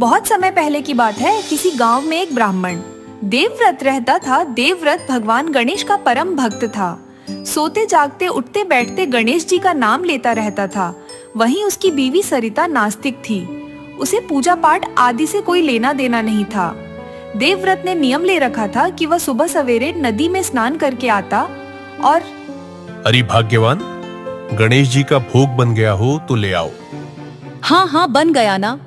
बहुत समय पहले की बात है। किसी गांव में एक ब्राह्मण देवव्रत रहता था। देवव्रत भगवान गणेश का परम भक्त था। सोते जागते उठते बैठते गणेश जी का नाम लेता रहता था। वहीं उसकी बीवी सरिता नास्तिक थी। उसे पूजा पाठ आदि से कोई लेना देना नहीं था। देवव्रत ने नियम ले रखा था कि वह सुबह सवेरे नदी में स्नान करके आता और अरे भाग्यवान, गणेश जी का भोग बन गया हो तो ले आओ। हाँ हाँ, बन गया ना।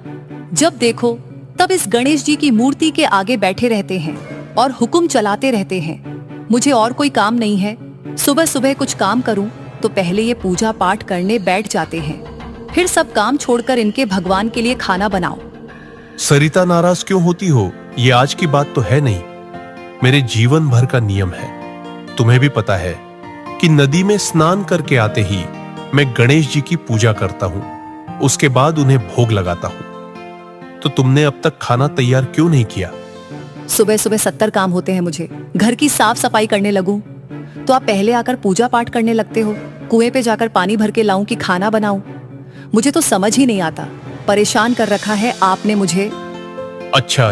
जब देखो तब इस गणेश जी की मूर्ति के आगे बैठे रहते हैं और हुक्म चलाते रहते हैं। मुझे और कोई काम नहीं है। सुबह सुबह कुछ काम करूं तो पहले ये पूजा पाठ करने बैठ जाते हैं, फिर सब काम छोड़कर इनके भगवान के लिए खाना बनाओ। सरिता, नाराज क्यों होती हो? ये आज की बात तो है नहीं, मेरे जीवन भर का नियम है। तुम्हें भी पता है कि नदी में स्नान करके आते ही मैं गणेश जी की पूजा करता हूं, उसके बाद उन्हें भोग लगाता हूं। तो तुमने अब तक खाना तैयार क्यों नहीं किया? सुबह सुबह 70 काम होते हैं मुझे। घर की साफ सफाई करने लगूं तो आप पहले आकर पूजा पाठ करने लगते हो। कुएं पे जाकर पानी भर के लाऊं कि खाना बनाऊं? मुझे तो समझ ही नहीं आता। परेशान कर रखा है आपने मुझे। अच्छा,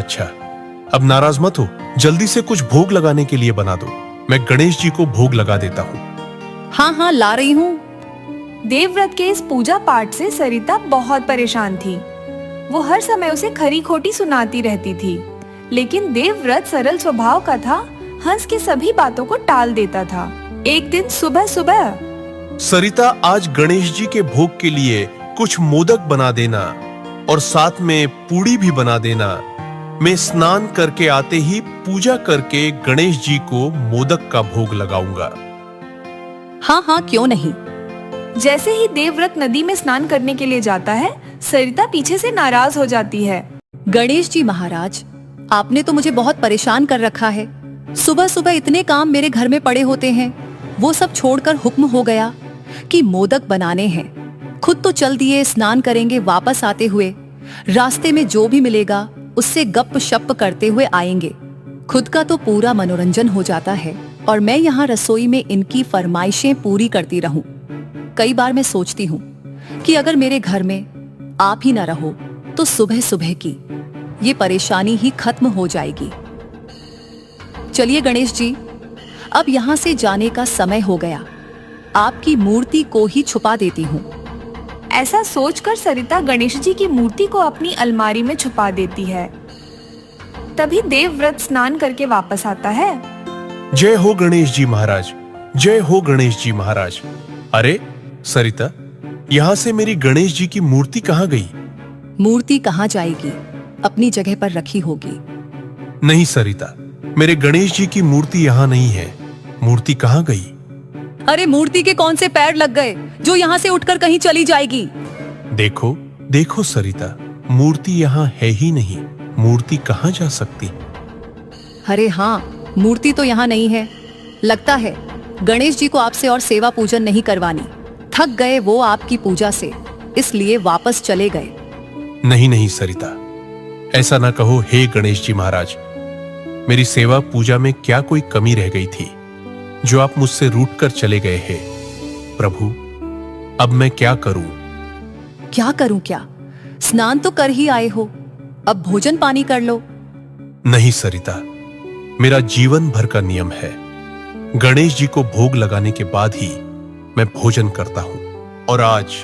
अब नाराज मत हो। जल्दी से कुछ भोग लगाने के लिए बना दो, मैं गणेश जी को भोग लगा देता हूँ। हाँ हाँ, ला रही हूँ। देवव्रत के इस पूजा पाठ से सरिता बहुत परेशान थी। वो हर समय उसे खरी खोटी सुनाती रहती थी, लेकिन देवव्रत सरल स्वभाव का था। हंस के सभी बातों को टाल देता था। एक दिन सुबह सुबह, सरिता, आज गणेश जी के भोग के लिए कुछ मोदक बना देना और साथ में पूड़ी भी बना देना। मैं स्नान करके आते ही पूजा करके गणेश जी को मोदक का भोग लगाऊंगा। हाँ हाँ, क्यों नहीं। जैसे ही देवव्रत नदी में स्नान करने के लिए जाता है, सरिता पीछे से नाराज हो जाती है। गणेश जी महाराज, आपने तो मुझे बहुत परेशान कर रखा है। सुबह सुबह इतने काम मेरे घर में पड़े होते हैं, वो सब छोड़कर हुक्म हो गया कि मोदक बनाने हैं। खुद तो चल दिए, स्नान करेंगे, वापस आते हुए रास्ते में जो भी मिलेगा उससे गप शप करते हुए आएंगे। खुद का तो पूरा मनोरंजन हो जाता है और मैं यहाँ रसोई में इनकी फरमाइशें पूरी करती रहूं। कई बार मैं सोचती हूँ कि अगर मेरे घर में आप ही ना रहो तो सुबह सुबह की ये परेशानी ही खत्म हो जाएगी। चलिए गणेश जी, अब यहाँ से जाने का समय हो गया। आपकी मूर्ति को ही छुपा देती हूँ। ऐसा सोचकर सरिता गणेश जी की मूर्ति को अपनी अलमारी में छुपा देती है। तभी देवव्रत स्नान करके वापस आता है। जय हो गणेश जी महाराज, जय हो गणेश जी महाराज। अरे सरिता, यहाँ से मेरी गणेश जी की मूर्ति कहाँ गई? मूर्ति कहाँ जाएगी, अपनी जगह पर रखी होगी। नहीं सरिता, मेरे गणेश जी की मूर्ति यहाँ नहीं है। मूर्ति कहाँ गई? अरे मूर्ति के कौन से पैर लग गए जो यहाँ से उठकर कहीं चली जाएगी? देखो देखो सरिता, मूर्ति यहाँ है ही नहीं। मूर्ति कहाँ जा सकती? अरे हाँ, मूर्ति तो यहाँ नहीं है। लगता है गणेश जी को आपसे और सेवा पूजन नहीं करवानी। थक गए वो आपकी पूजा से, इसलिए वापस चले गए। नहीं नहीं सरिता, ऐसा ना कहो। हे गणेश जी महाराज, मेरी सेवा पूजा में क्या कोई कमी रह गई थी जो आप मुझसे रूठ कर चले गए हैं? प्रभु, अब मैं क्या करूं? क्या करूं क्या? स्नान तो कर ही आए हो, अब भोजन पानी कर लो। नहीं सरिता, मेरा जीवन भर का नियम है, गणेश जी को भोग लगाने के बाद ही मैं भोजन करता हूं। और आज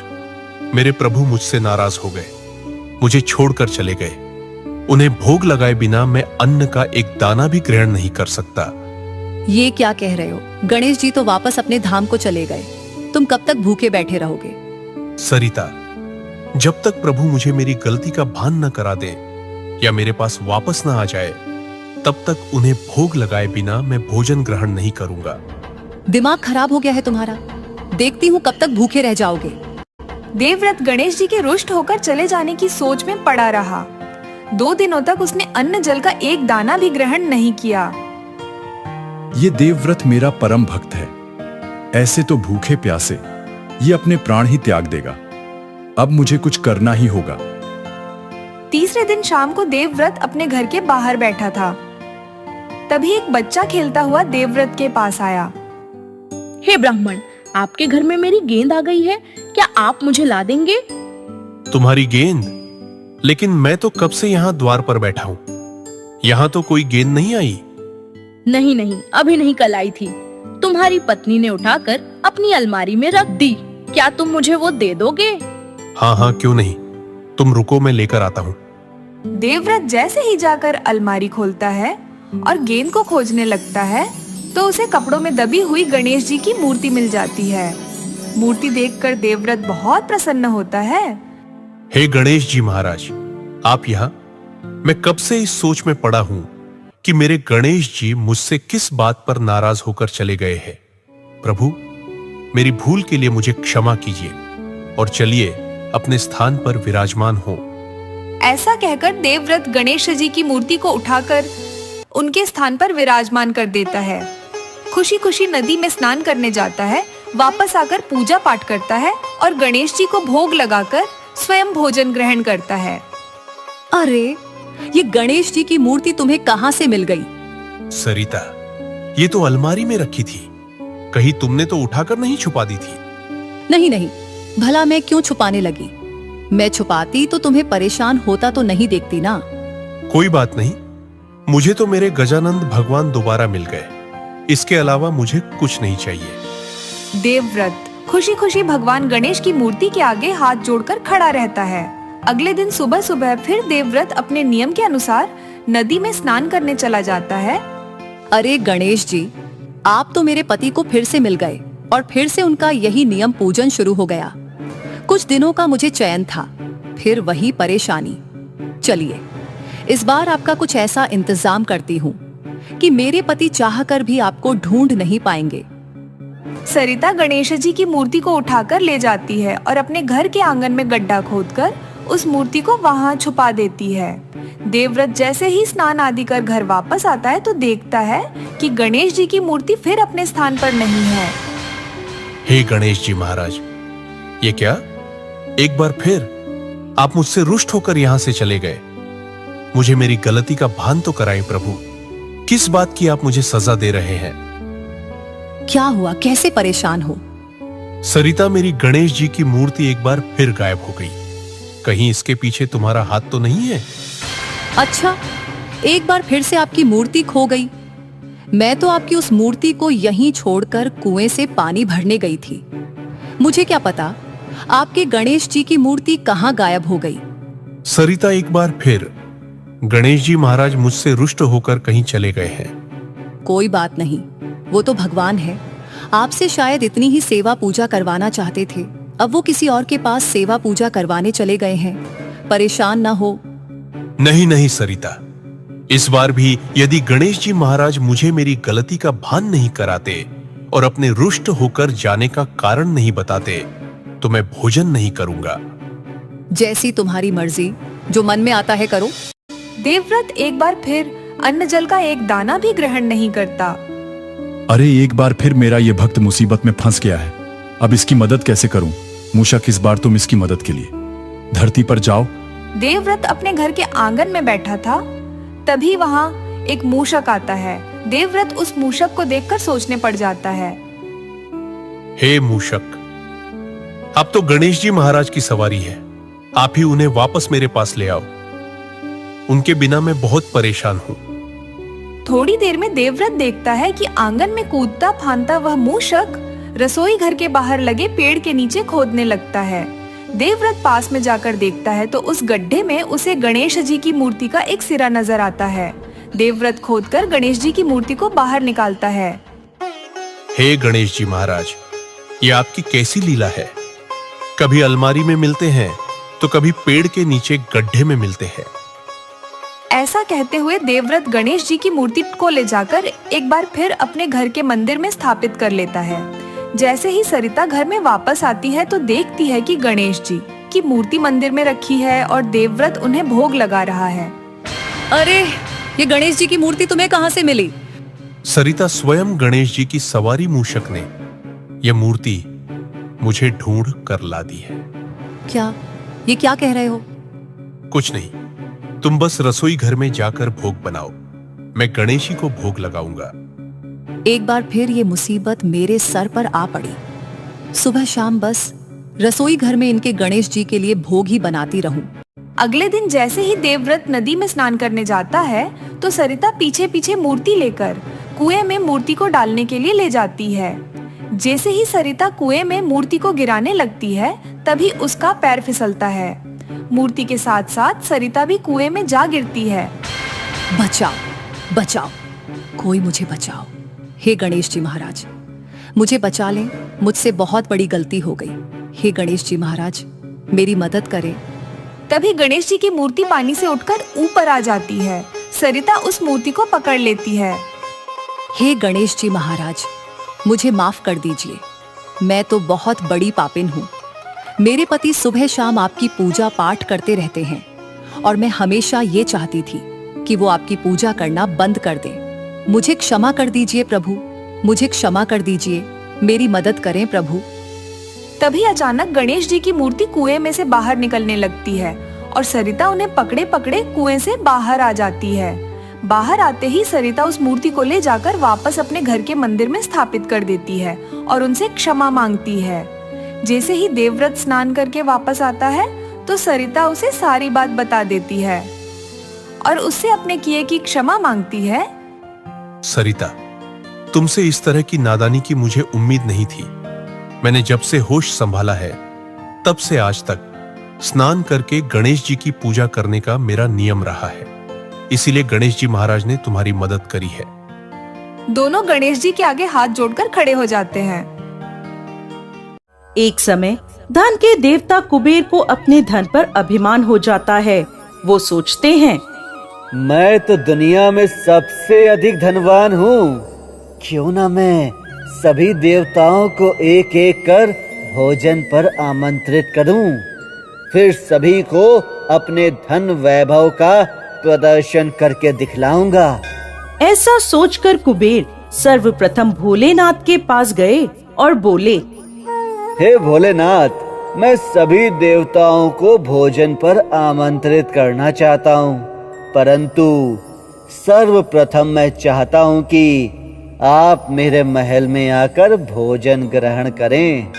मेरे प्रभु मुझसे नाराज हो गए, मुझे छोड़कर चले गए। उन्हें भोग लगाए बिना मैं अन्न का एक दाना भी ग्रहण नहीं कर सकता। ये क्या कह रहे हो? गणेश जी तो वापस अपने धाम को चले गए, तुम कब तक भूखे बैठे रहोगे? सरिता, जब तक प्रभु मुझे मेरी गलती का भान न करा दे या मेरे पास वापस न आ जाए, तब तक उन्हें भोग लगाए बिना मैं भोजन ग्रहण नहीं करूंगा। दिमाग खराब हो गया है तुम्हारा। देखती हूँ कब तक भूखे रह जाओगे। देवव्रत गणेश जी के रुष्ट होकर चले जाने की सोच में पड़ा रहा। 2 दिनों तक उसने अन्न जल का एक दाना भी ग्रहण नहीं किया। ये देवव्रत मेरा परम भक्त है, ऐसे तो भूखे प्यासे ये अपने प्राण ही त्याग देगा। अब मुझे कुछ करना ही होगा। तीसरे दिन शाम को देवव्रत अपने घर के बाहर बैठा था। तभी एक बच्चा खेलता हुआ देवव्रत के पास आया। हे ब्राह्मण, आपके घर में मेरी गेंद आ गई है, क्या आप मुझे ला देंगे? तुम्हारी गेंद? लेकिन मैं तो कब से यहाँ द्वार पर बैठा हूँ। यहाँ तो कोई गेंद नहीं आई। नहीं नहीं, अभी नहीं, कल आई थी। तुम्हारी पत्नी ने उठाकर अपनी अलमारी में रख दी। क्या तुम मुझे वो दे दोगे? हाँ हाँ, क्यों नहीं, तुम रुको, मैं लेकर आता हूँ। देवव्रत जैसे ही जाकर अलमारी खोलता है और गेंद को खोजने लगता है तो उसे कपड़ों में दबी हुई गणेश जी की मूर्ति मिल जाती है। मूर्ति देखकर देवव्रत बहुत प्रसन्न होता है। हे गणेश जी महाराज, आप यहाँ? मैं कब से इस सोच में पड़ा हूँ कि मेरे गणेश जी मुझसे किस बात पर नाराज होकर चले गए हैं। प्रभु, मेरी भूल के लिए मुझे क्षमा कीजिए और चलिए अपने स्थान पर विराजमान हो। ऐसा कहकर देवव्रत गणेश जी की मूर्ति को उठाकर उनके स्थान पर विराजमान कर देता है। खुशी खुशी नदी में स्नान करने जाता है, वापस आकर पूजा पाठ करता है और गणेश जी को भोग लगाकर स्वयं भोजन ग्रहण करता है। अरे, ये गणेश जी की मूर्ति तुम्हें कहाँ से मिल गई? सरिता, ये तो अलमारी में रखी थी। कहीं तुमने तो उठाकर नहीं छुपा दी थी? नहीं नहीं, भला मैं क्यों छुपाने लगी? मैं छुपाती तो तुम्हें परेशान होता तो नहीं देखती ना। कोई बात नहीं, मुझे तो मेरे गजानंद भगवान दोबारा मिल गए। इसके अलावा मुझे कुछ नहीं चाहिए। देवव्रत खुशी खुशी भगवान गणेश की मूर्ति के आगे हाथ जोड़कर खड़ा रहता है। अगले दिन सुबह सुबह फिर देवव्रत अपने नियम के अनुसार नदी में स्नान करने चला जाता है। अरे गणेश जी, आप तो मेरे पति को फिर से मिल गए और फिर से उनका यही नियम पूजन शुरू हो गया। कुछ दिनों का मुझे चैन था, फिर वही परेशानी। चलिए, इस बार आपका कुछ ऐसा इंतजाम करती हूँ कि मेरे पति चाहकर भी आपको ढूंढ नहीं पाएंगे। सरिता गणेश जी की मूर्ति को उठाकर ले जाती है और अपने घर के आंगन में गड्ढा खोदकर उस मूर्ति को वहां छुपा देती है। देवव्रत जैसे ही स्नान आदि कर घर वापस आता है तो देखता है कि गणेश जी की मूर्ति फिर अपने स्थान पर नहीं है। हे गणेश जी महाराज, ये क्या? एक बार फिर आप मुझसे रुष्ट होकर यहां से चले गए। मुझे मेरी गलती का भान तो कराएं प्रभु। किस बात की आप मुझे सजा दे रहे हैं? क्या हुआ, कैसे परेशान हो? सरिता, मेरी गणेश जी की मूर्ति एक बार फिर गायब हो गई। कहीं इसके पीछे तुम्हारा हाथ तो नहीं है? अच्छा, एक बार फिर से आपकी मूर्ति खो गई। मैं तो आपकी उस मूर्ति को यहीं छोड़कर कुएं से पानी भरने गई थी। मुझे क्या पता आपके गणेश जी की मूर्ति कहाँ गायब हो गई। सरिता, एक बार फिर गणेश जी महाराज मुझसे रुष्ट होकर कहीं चले गए हैं। कोई बात नहीं, वो तो भगवान है। आपसे शायद इतनी ही सेवा पूजा करवाना चाहते थे, अब वो किसी और के पास सेवा पूजा करवाने चले गए हैं। परेशान ना हो। नहीं नहीं सरिता, इस बार भी यदि गणेश जी महाराज मुझे मेरी गलती का भान नहीं कराते और अपने रुष्ट होकर जाने का कारण नहीं बताते तो मैं भोजन नहीं करूंगा। जैसी तुम्हारी मर्जी, जो मन में आता है करो। देवव्रत एक बार फिर अन्न जल का एक दाना भी ग्रहण नहीं करता। अरे, एक बार फिर मेरा ये भक्त मुसीबत में फंस गया है। अब इसकी मदद कैसे करूं? मूषक, इस बार तुम इसकी मदद के लिए धरती पर जाओ। देवव्रत अपने घर के आंगन में बैठा था, तभी वहाँ एक मूषक आता है। देवव्रत उस मूषक को देखकर सोचने पड़ जाता है। हे मूषक, अब तो गणेश जी महाराज की सवारी है। आप ही उन्हें वापस मेरे पास ले आओ। उनके बिना मैं बहुत परेशान हूँ। थोड़ी देर में देवव्रत देखता है कि आंगन में कूदता फांदता वह मूषक रसोई घर के बाहर लगे पेड़ के नीचे खोदने लगता है। देवव्रत पास में जाकर देखता है तो उस गड्ढे में उसे गणेश जी की मूर्ति का एक सिरा नजर आता है। देवव्रत खोदकर गणेश जी की मूर्ति को बाहर निकालता है। हे गणेश जी महाराज, ये आपकी कैसी लीला है? कभी अलमारी में मिलते हैं तो कभी पेड़ के नीचे गड्ढे में मिलते हैं। ऐसा कहते हुए देवव्रत गणेश जी की मूर्ति को ले जाकर एक बार फिर अपने घर के मंदिर में स्थापित कर लेता है। जैसे ही सरिता घर में वापस आती है तो देखती है कि गणेश जी की मूर्ति मंदिर में रखी है और देवव्रत उन्हें भोग लगा रहा है। अरे, ये गणेश जी की मूर्ति तुम्हें कहाँ से मिली? सरिता, स्वयं गणेश जी की सवारी मूषक ने यह मूर्ति मुझे ढूंढ कर ला दी है। क्या? ये क्या कह रहे हो? कुछ नहीं, तुम बस रसोई घर में जाकर भोग बनाओ। मैं गणेश जी को भोग लगाऊंगा। एक बार फिर ये मुसीबत मेरे सर पर आ पड़ी। सुबह शाम बस रसोई घर में इनके गणेश जी के लिए भोग ही बनाती रहूं। अगले दिन जैसे ही देवव्रत नदी में स्नान करने जाता है तो सरिता पीछे पीछे मूर्ति लेकर कुएं में मूर्ति को डालने के लिए ले जाती है। जैसे ही सरिता कुएं में मूर्ति को गिराने लगती है तभी उसका पैर फिसलता है। मूर्ति के साथ साथ सरिता भी कुएं में जा गिरती है। बचाओ बचाओ, कोई मुझे बचाओ। हे गणेश जी महाराज, मुझे बचा लें, मुझसे बहुत बड़ी गलती हो गई। हे गणेश जी महाराज, मेरी मदद करें। तभी गणेश जी की मूर्ति पानी से उठकर ऊपर आ जाती है। सरिता उस मूर्ति को पकड़ लेती है। हे गणेश जी महाराज, मुझे माफ कर दीजिए, मैं तो बहुत बड़ी पापिन हूँ। मेरे पति सुबह शाम आपकी पूजा पाठ करते रहते हैं और मैं हमेशा ये चाहती थी कि वो आपकी पूजा करना बंद कर दें। मुझे क्षमा कर दीजिए प्रभु, मुझे क्षमा कर दीजिए, मेरी मदद करें प्रभु। तभी अचानक गणेश जी की मूर्ति कुएं में से बाहर निकलने लगती है और सरिता उन्हें पकड़े पकड़े कुएं से बाहर आ जाती है। बाहर आते ही सरिता उस मूर्ति को ले जाकर वापस अपने घर के मंदिर में स्थापित कर देती है और उनसे क्षमा मांगती है। जैसे ही देवव्रत स्नान करके वापस आता है तो सरिता उसे सारी बात बता देती है और उससे अपने किए की क्षमा मांगती है। सरिता, तुमसे इस तरह की नादानी की मुझे उम्मीद नहीं थी। मैंने जब से होश संभाला है तब से आज तक स्नान करके गणेश जी की पूजा करने का मेरा नियम रहा है, इसीलिए गणेश जी महाराज ने तुम्हारी मदद करी है। दोनों गणेश जी के आगे हाथ जोड़कर खड़े हो जाते हैं। एक समय धन के देवता कुबेर को अपने धन पर अभिमान हो जाता है। वो सोचते हैं, मैं तो दुनिया में सबसे अधिक धनवान हूँ। क्यों ना मैं सभी देवताओं को एक एक कर भोजन पर आमंत्रित करूं, फिर सभी को अपने धन वैभव का प्रदर्शन करके दिखलाऊंगा। ऐसा सोचकर कुबेर सर्वप्रथम भोलेनाथ के पास गए और बोले, हे भोलेनाथ, मैं सभी देवताओं को भोजन पर आमंत्रित करना चाहता हूँ, परंतु सर्वप्रथम मैं चाहता हूँ कि आप मेरे महल में आकर भोजन ग्रहण करें।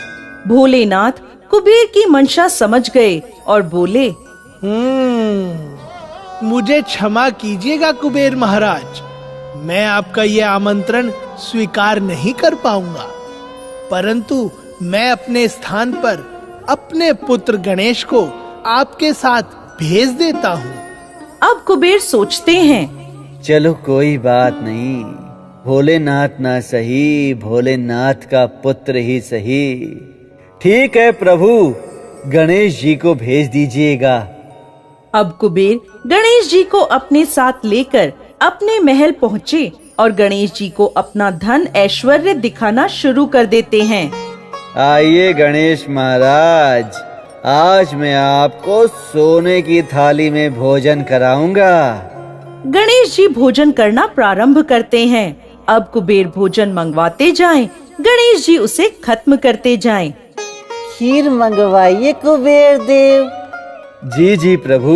भोलेनाथ कुबेर की मंशा समझ गए और बोले, मुझे क्षमा कीजिएगा कुबेर महाराज, मैं आपका ये आमंत्रण स्वीकार नहीं कर पाऊंगा, परंतु मैं अपने स्थान पर अपने पुत्र गणेश को आपके साथ भेज देता हूँ। अब कुबेर सोचते हैं, चलो कोई बात नहीं, भोलेनाथ ना सही, भोलेनाथ का पुत्र ही सही। ठीक है प्रभु, गणेश जी को भेज दीजिएगा। अब कुबेर गणेश जी को अपने साथ लेकर अपने महल पहुँचे और गणेश जी को अपना धन ऐश्वर्य दिखाना शुरू कर देते हैं। आइए गणेश महाराज, आज मैं आपको सोने की थाली में भोजन कराऊंगा। गणेश जी भोजन करना प्रारंभ करते हैं। अब कुबेर भोजन मंगवाते जाएं, गणेश जी उसे खत्म करते जाएं। खीर मंगवाइए कुबेर देव। जी जी प्रभु।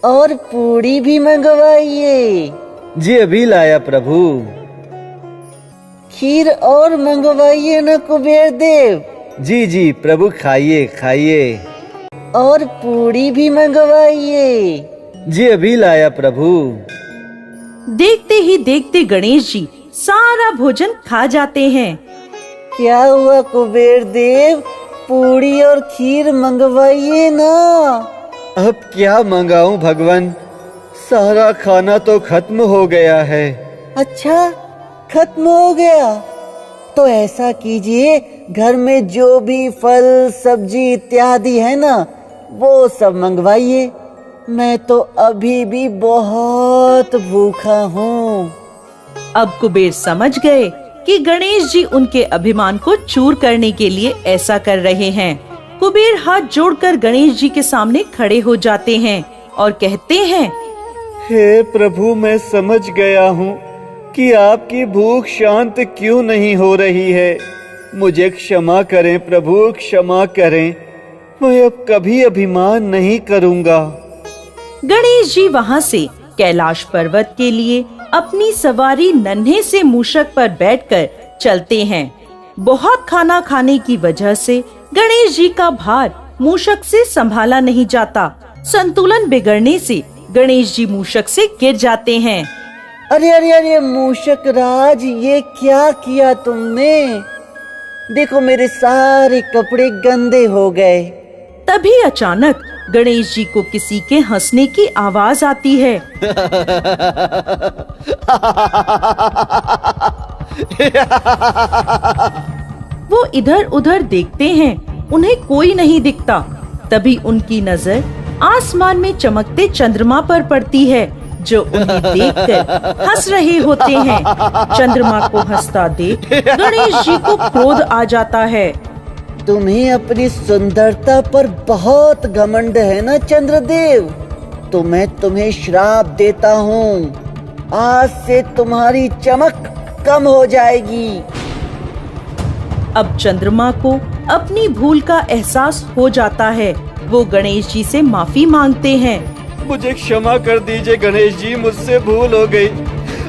और पूड़ी भी मंगवाइए। जी अभी लाया प्रभु। खीर और मंगवाइए न कुबेर देव। जी जी प्रभु, खाइए खाइए। और पूड़ी भी मंगवाइए। जी अभी लाया प्रभु। देखते ही देखते गणेश जी सारा भोजन खा जाते हैं। क्या हुआ कुबेर देव, पूड़ी और खीर मंगवाइए ना। अब क्या मंगाऊं भगवान, सारा खाना तो खत्म हो गया है। अच्छा, खत्म हो गया तो ऐसा कीजिए, घर में जो भी फल सब्जी इत्यादि है ना, वो सब मंगवाइए। मैं तो अभी भी बहुत भूखा हूँ। अब कुबेर समझ गए कि गणेश जी उनके अभिमान को चूर करने के लिए ऐसा कर रहे हैं। कुबेर हाथ जोड़कर गणेश जी के सामने खड़े हो जाते हैं और कहते हैं, हे प्रभु, मैं समझ गया हूँ कि आपकी भूख शांत क्यों नहीं हो रही है। मुझे क्षमा करें प्रभु, क्षमा करें। मैं अब कभी अभिमान नहीं करूँगा। गणेश जी वहाँ से कैलाश पर्वत के लिए अपनी सवारी नन्हे से मूषक पर बैठकर चलते हैं। बहुत खाना खाने की वजह से गणेश जी का भार मूषक से संभाला नहीं जाता। संतुलन बिगड़ने से गणेश जी मूषक से गिर जाते हैं। अरे अरे अरे मूषक राज, ये क्या किया तुमने? देखो मेरे सारे कपड़े गंदे हो गए। तभी अचानक गणेश जी को किसी के हंसने की आवाज आती है। वो इधर उधर देखते हैं, उन्हें कोई नहीं दिखता। तभी उनकी नजर आसमान में चमकते चंद्रमा पर पड़ती है, जो उन्हें देखकर हंस रहे होते हैं। चंद्रमा को हंसता देख गणेश जी को क्रोध आ जाता है। तुम्हें अपनी सुंदरता पर बहुत घमंड है ना चंद्रदेव? तो मैं तुम्हें श्राप देता हूँ, आज से तुम्हारी चमक कम हो जाएगी। अब चंद्रमा को अपनी भूल का एहसास हो जाता है। वो गणेश जी से माफी मांगते हैं। मुझे क्षमा कर दीजिए गणेश जी, मुझसे भूल हो गई।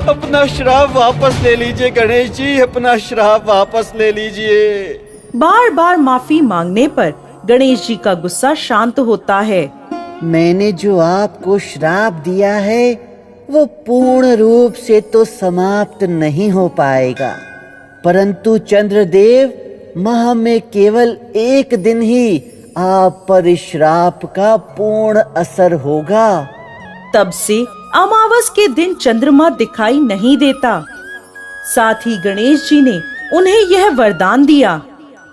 अपना श्राप वापस ले लीजिए गणेश जी, अपना श्राप वापस ले लीजिए। बार बार माफी मांगने पर गणेश जी का गुस्सा शांत होता है। मैंने जो आपको श्राप दिया है वो पूर्ण रूप से तो समाप्त नहीं हो पाएगा, परंतु चंद्रदेव माह में केवल एक दिन ही आप पर इस श्राप का पूर्ण असर होगा। तब से अमावस के दिन चंद्रमा दिखाई नहीं देता। साथ ही गणेश जी ने उन्हें यह वरदान दिया,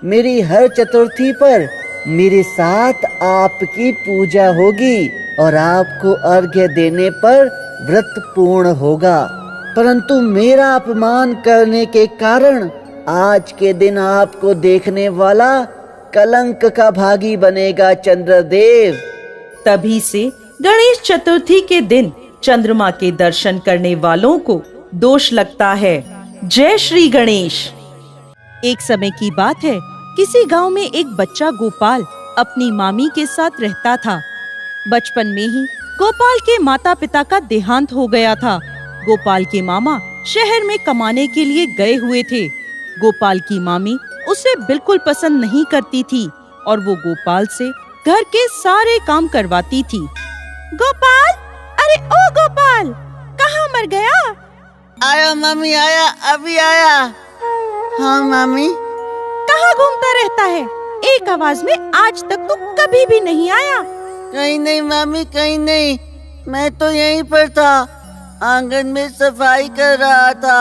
मेरी हर चतुर्थी पर मेरे साथ आपकी पूजा होगी और आपको अर्घ्य देने पर व्रत पूर्ण होगा, परंतु मेरा अपमान करने के कारण आज के दिन आपको देखने वाला कलंक का भागी बनेगा चंद्रदेव। तभी से गणेश चतुर्थी के दिन चंद्रमा के दर्शन करने वालों को दोष लगता है। जय श्री गणेश। एक समय की बात है, किसी गांव में एक बच्चा गोपाल अपनी मामी के साथ रहता था। बचपन में ही गोपाल के माता पिता का देहांत हो गया था। गोपाल के मामा शहर में कमाने के लिए गए हुए थे। गोपाल की मामी उसे बिल्कुल पसंद नहीं करती थी और वो गोपाल से घर के सारे काम करवाती थी। गोपाल, अरे ओ गोपाल, कहाँ मर गया? आया मामी, आया, अभी आया। हाँ मामी। कहाँ घूमता रहता है? एक आवाज में आज तक तो कभी भी नहीं आया। कहीं नहीं मामी, कहीं नहीं, मैं तो यहीं पर था, आंगन में सफाई कर रहा था।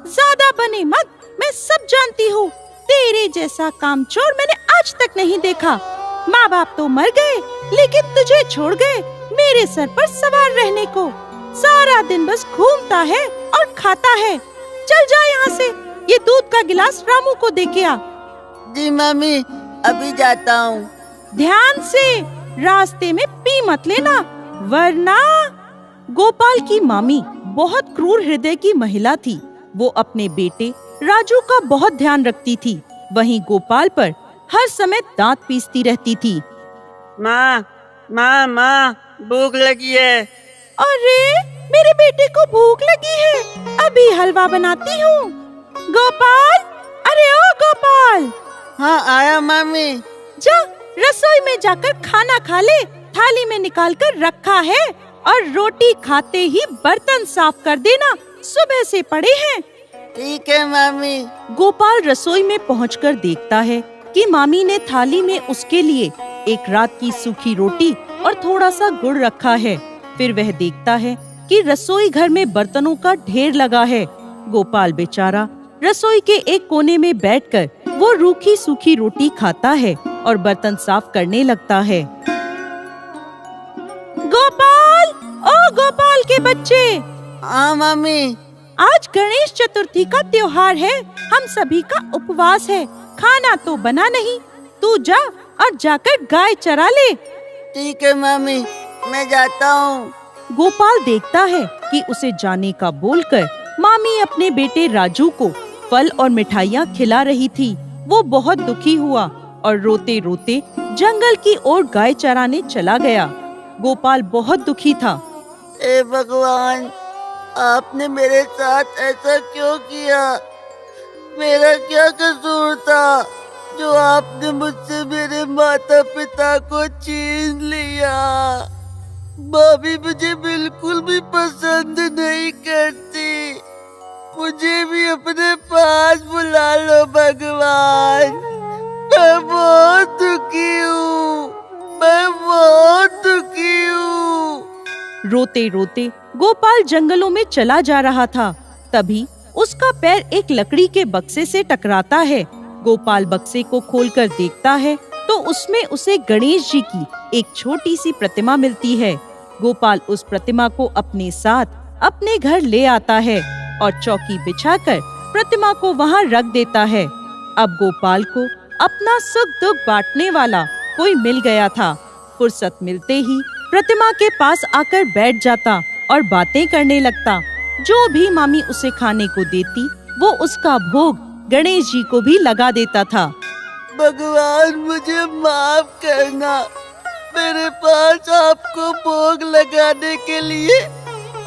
ज्यादा बने मत, मैं सब जानती हूँ। तेरे जैसा कामचोर मैंने आज तक नहीं देखा। माँ बाप तो मर गए, लेकिन तुझे छोड़ गए मेरे सर पर सवार रहने को। सारा दिन बस घूमता है और खाता है। चल जा यहाँ से, ये दूध का गिलास रामू को दे के आ। जी मामी, अभी जाता हूँ। ध्यान से, रास्ते में पी मत लेना, वरना। गोपाल की मामी बहुत क्रूर हृदय की महिला थी। वो अपने बेटे राजू का बहुत ध्यान रखती थी, वहीं गोपाल पर हर समय दांत पीसती रहती थी। माँ, माँ, माँ, भूख लगी है। अरे मेरे बेटे को भूख लगी है, अभी हलवा बनाती हूँ। गोपाल, अरे ओ गोपाल। हाँ आया मामी। जा रसोई में जाकर खाना खा ले, थाली में निकाल कर रखा है, और रोटी खाते ही बर्तन साफ कर देना, सुबह से पड़े हैं। ठीक है मामी। गोपाल रसोई में पहुंचकर देखता है कि मामी ने थाली में उसके लिए एक रात की सूखी रोटी और थोड़ा सा गुड़ रखा है। फिर वह देखता है कि रसोई घर में बर्तनों का ढेर लगा है। गोपाल बेचारा रसोई के एक कोने में बैठकर वो रूखी सूखी रोटी खाता है और बर्तन साफ करने लगता है। गोपाल, ओ गोपाल के बच्चे। हाँ मामी। आज गणेश चतुर्थी का त्योहार है, हम सभी का उपवास है। खाना तो बना नहीं, तू जा और जाकर गाय चरा ले। ठीक है मामी, मैं जाता हूँ। गोपाल देखता है कि उसे जाने का बोलकर मामी अपने बेटे राजू को फल और मिठाइयाँ खिला रही थी। वो बहुत दुखी हुआ और रोते रोते जंगल की ओर गाय चराने चला गया। गोपाल बहुत दुखी था। हे भगवान, आपने मेरे साथ ऐसा क्यों किया? मेरा क्या कसूर था जो आपने मुझसे मेरे माता पिता को छीन लिया? भाभी मुझे बिल्कुल भी पसंद नहीं करती। मुझे भी अपने पास बुला लो भगवान। मैं बहुत दुखी हूँ, मैं बहुत दुखी हूँ। रोते रोते गोपाल जंगलों में चला जा रहा था। तभी उसका पैर एक लकड़ी के बक्से से टकराता है। गोपाल बक्से को खोलकर देखता है तो उसमें उसे गणेश जी की एक छोटी सी प्रतिमा मिलती है। गोपाल उस प्रतिमा को अपने साथ अपने घर ले आता है और चौकी बिछाकर प्रतिमा को वहाँ रख देता है। अब गोपाल को अपना सुख दुख बांटने वाला कोई मिल गया था। फुर्सत मिलते ही प्रतिमा के पास आकर बैठ जाता और बातें करने लगता। जो भी मामी उसे खाने को देती वो उसका भोग गणेश जी को भी लगा देता था। भगवान मुझे माफ करना, मेरे पास आपको भोग लगाने के लिए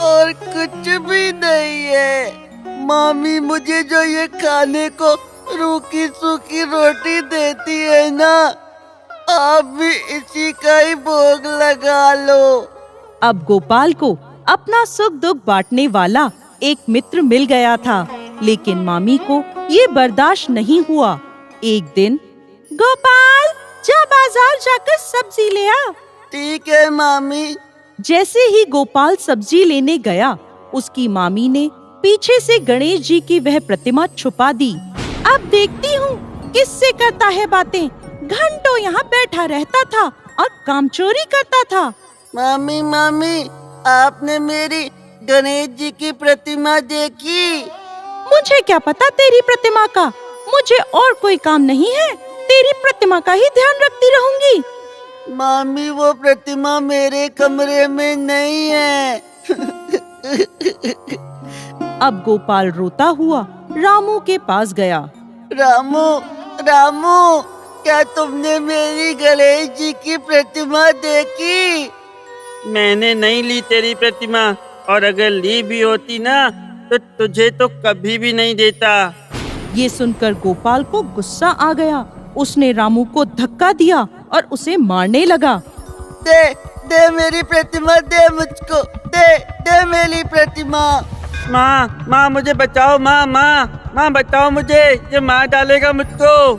और कुछ भी नहीं है। मामी मुझे जो ये खाने को रूखी सूखी रोटी देती है ना, आप भी इसी का ही भोग लगा लो। अब गोपाल को अपना सुख दुख बांटने वाला एक मित्र मिल गया था, लेकिन मामी को ये बर्दाश्त नहीं हुआ। एक दिन, गोपाल जा बाजार जाकर सब्जी ले आ। ठीक है मामी। जैसे ही गोपाल सब्जी लेने गया, उसकी मामी ने पीछे से गणेश जी की वह प्रतिमा छुपा दी। अब देखती हूँ किससे करता है बातें। घंटों यहाँ बैठा रहता था और कामचोरी करता था। मामी मामी, आपने मेरी गणेश जी की प्रतिमा देखी? मुझे क्या पता तेरी प्रतिमा का, मुझे और कोई काम नहीं है। तेरी प्रतिमा का ही ध्यान रखती रहूंगी। मामी वो प्रतिमा मेरे कमरे में नहीं है। अब गोपाल रोता हुआ रामू के पास गया। रामू, रामू, क्या तुमने मेरी गणेश जी की प्रतिमा देखी? मैंने नहीं ली तेरी प्रतिमा, और अगर ली भी होती ना तो तुझे तो कभी भी नहीं देता। ये सुनकर गोपाल को गुस्सा आ गया। उसने रामू को धक्का दिया और उसे मारने लगा। दे, दे मेरी प्रतिमा, दे मुझको, दे मेरी प्रतिमा। माँ, माँ मुझे बचाओ, माँ बचाओ मुझे, ये मार डालेगा मुझको।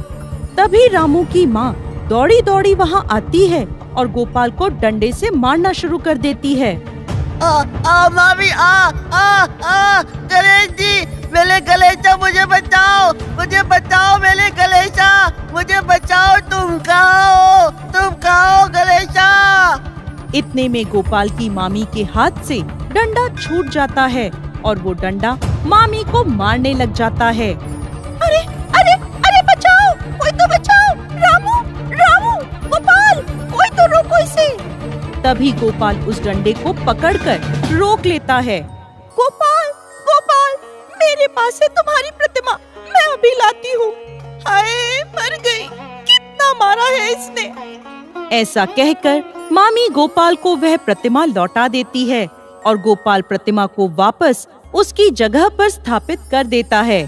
तभी रामू की माँ दौड़ी दौड़ी वहाँ आती है और गोपाल को डंडे से मारना शुरू कर देती है। मामी, गणेश जी, मेरे गणेशा मुझे बचाओ, मेरे गणेशा मुझे बचाओ। तुम कहाँ हो गणेशा? इतने में गोपाल की मामी के हाथ से डंडा छूट जाता है और वो डंडा मामी को मारने लग जाता है। अरे अरे अरे बचाओ, कोई तो बचाओ। रामू, गोपाल, कोई तो रोको इसे। तभी गोपाल उस डंडे को पकड़कर रोक लेता है। गोपाल, मेरे पास है तुम्हारी प्रतिमा, मैं अभी लाती हूँ। हाय, मर गई, कितना मारा है इसने। ऐसा कहकर मामी गोपाल को वह प्रतिमा लौटा देती है और गोपाल प्रतिमा को वापस उसकी जगह पर स्थापित कर देता है।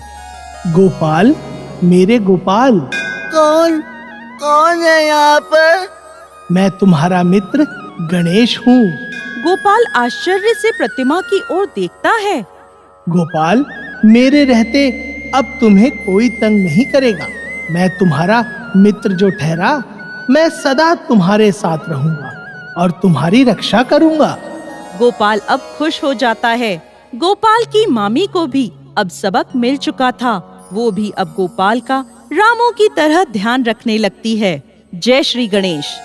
गोपाल, मेरे गोपाल। कौन है यहाँ पर? मैं तुम्हारा मित्र गणेश हूँ। गोपाल आश्चर्य से प्रतिमा की ओर देखता है। गोपाल, मेरे रहते अब तुम्हें कोई तंग नहीं करेगा। मैं तुम्हारा मित्र जो ठहरा, मैं सदा तुम्हारे साथ रहूंगा और तुम्हारी रक्षा करूंगा। गोपाल अब खुश हो जाता है। गोपाल की मामी को भी अब सबक मिल चुका था। वो भी अब गोपाल का रामू की तरह ध्यान रखने लगती है। जय श्री गणेश।